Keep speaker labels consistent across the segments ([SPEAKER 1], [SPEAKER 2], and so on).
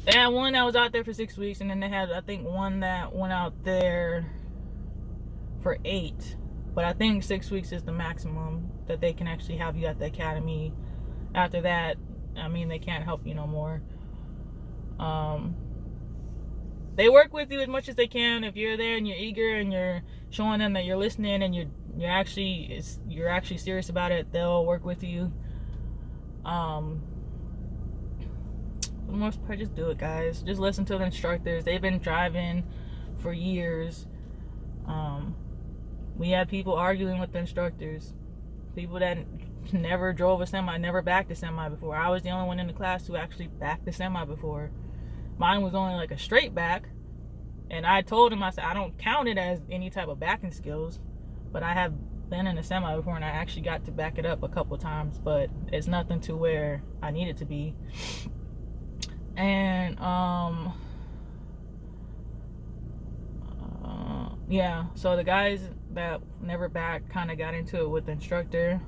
[SPEAKER 1] They had one that was out there for 6 weeks, and then they had, I think, one that went out there for 8. But I think 6 weeks is the maximum that they can actually have you at the academy. After that, I mean, they can't help you no more. They work with you as much as they can. If you're there and you're eager and you're showing them that you're listening and you're actually serious about it, they'll work with you. For the most part, just do it, guys. Just listen to the instructors. They've been driving for years. We had people arguing with the instructors, people that never drove a semi, never backed a semi before. I was the only one in the class who actually backed a semi before. Mine was only like a straight back, and I told him, I said, I don't count it as any type of backing skills, but I have been in a semi before, and I actually got to back it up a couple times, but it's nothing to where I need it to be. And yeah, so the guys that never backed kind of got into it with the instructor.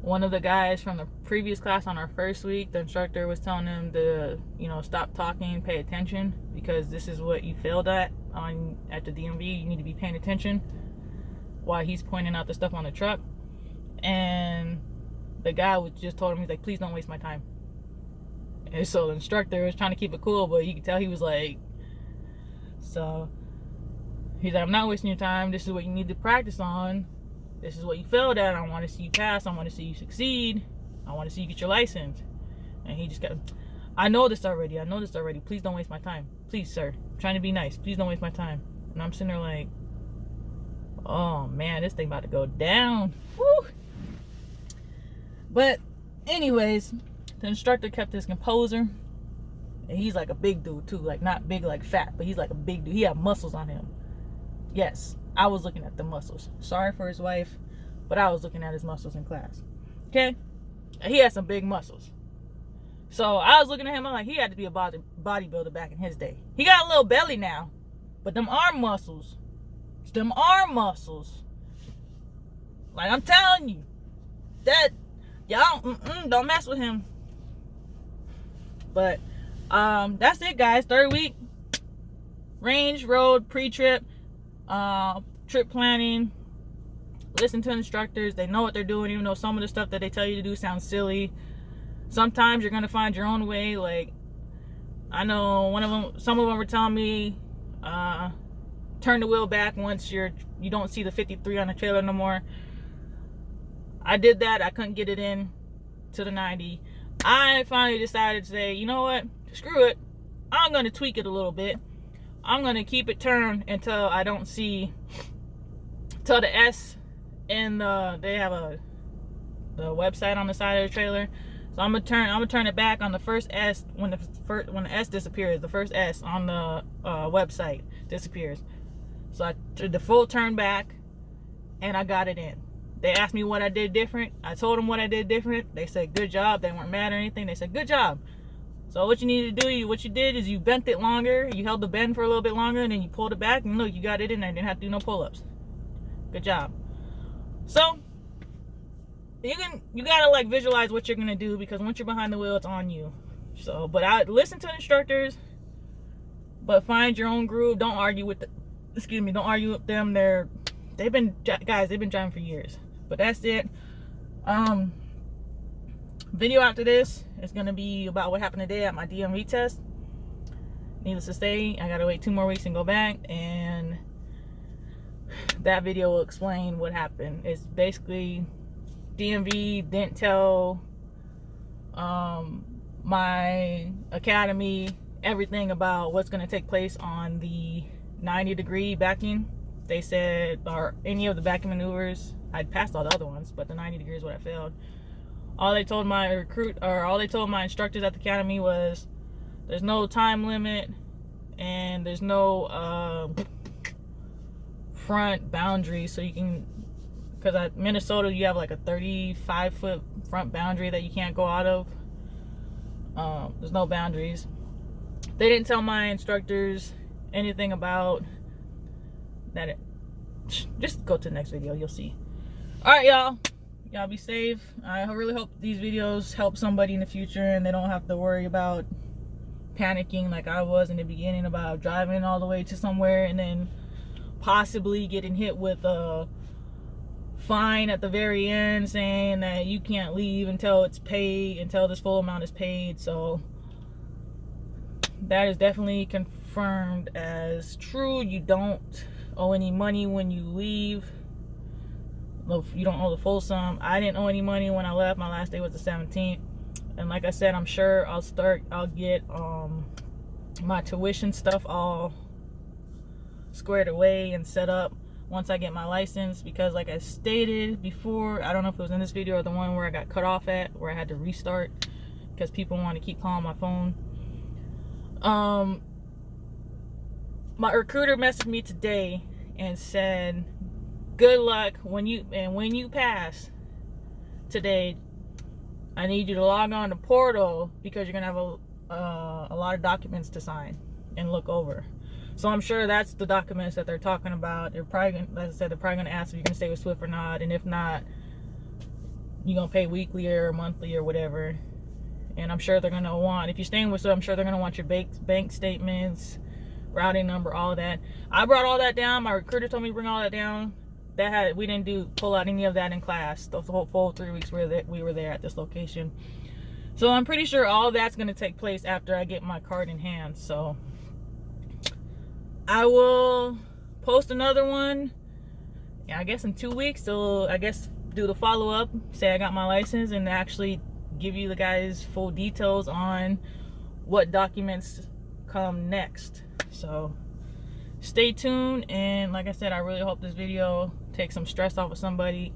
[SPEAKER 1] One of the guys from the previous class on our first week, the instructor was telling him to, stop talking, pay attention, because this is what you failed at the DMV. You need to be paying attention while he's pointing out the stuff on the truck. And the guy just told him, he's like, please don't waste my time. And so the instructor was trying to keep it cool, but you could tell he was like, so he's like, I'm not wasting your time. This is what you need to practice on. This is what you failed at. I want to see you pass. I want to see you succeed. I want to see you get your license. And he just got, I know this already. Please don't waste my time. Please, sir. I'm trying to be nice. Please don't waste my time. And I'm sitting there like, oh man, this thing about to go down. Woo. But anyways, the instructor kept his composure. And he's like a big dude too. Like not big like fat, but he's like a big dude. He had muscles on him. Yes, I was looking at the muscles. Sorry for his wife, but I was looking at his muscles in class. Okay? He had some big muscles. So I was looking at him, I'm like, he had to be a bodybuilder back in his day. He got a little belly now, but them arm muscles. Like I'm telling you, that y'all don't mess with him. But that's it, guys. 3rd week, range, road, pre-trip. Trip planning. Listen to instructors. They know what they're doing, even though some of the stuff that they tell you to do sounds silly. Sometimes you're gonna find your own way. Like I know some of them were telling me turn the wheel back once you don't see the 53 on the trailer no more. I did that. I couldn't get it in to the 90. I finally decided to say, you know what, screw it, I'm gonna tweak it a little bit. I'm going to keep it turned until I don't see, till the S in they have the website on the side of the trailer. So I'm gonna turn it back on the first S when the S disappears. The first S on the website disappears. So I did the full turn back, and I got it in. They asked me what I did different. I told them what I did different. They said good job. They weren't mad or anything. They said good job. So what you need to do, what you did is you bent it longer. You held the bend for a little bit longer, and then you pulled it back, and look, you got it in there. You didn't have to do no pull-ups. Good job. So you gotta like visualize what you're gonna do, because once you're behind the wheel, it's on you. So, but I listen to instructors, but find your own groove. Don't argue with don't argue with them. They've been driving for years. But that's it. Video after this is going to be about what happened today at my DMV test. Needless to say, I got to wait 2 more weeks and go back, and that video will explain what happened. It's basically DMV didn't tell my academy everything about what's going to take place on the 90-degree backing. They said, or any of the backing maneuvers, I'd passed all the other ones, but the 90 degree is what I failed. All they told my instructors at the academy was there's no time limit, and there's no front boundary, so you can, because at Minnesota you have like a 35-foot front boundary that you can't go out of. There's no boundaries. They didn't tell my instructors anything about that. Just go to the next video, you'll see. All right, y'all be safe. I really hope these videos help somebody in the future, and they don't have to worry about panicking like I was in the beginning about driving all the way to somewhere and then possibly getting hit with a fine at the very end saying that you can't leave until it's paid, until this full amount is paid. So that is definitely confirmed as true. You don't owe any money when you leave. You don't owe the full sum. I didn't owe any money when I left. My last day was the 17th. And like I said, I'm sure I'll get my tuition stuff all squared away and set up once I get my license, because like I stated before, I don't know if it was in this video or the one where I got cut off at, where I had to restart because people want to keep calling my phone. My recruiter messaged me today and said, good luck when you pass today. I need you to log on to Portal because you're gonna have a lot of documents to sign and look over. So I'm sure that's the documents that they're talking about. They're probably gonna, like I said, they're probably gonna ask if you're gonna stay with Swift or not, and if not, you're gonna pay weekly or monthly or whatever. And I'm sure they're gonna want, if you're staying with Swift, I'm sure they're gonna want your bank statements, routing number, all that. I brought all that down. My recruiter told me to bring all that down. We didn't pull out any of that in class the whole full 3 weeks we were there at this location. So I'm pretty sure all that's going to take place after I get my card in hand. So I will post another one, I guess in 2 weeks. So I guess do the follow-up, say I got my license, and actually give you the guys full details on what documents come next. So stay tuned, and like I said, I really hope this video takes some stress off of somebody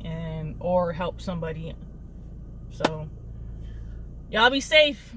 [SPEAKER 1] or help somebody. So y'all be safe.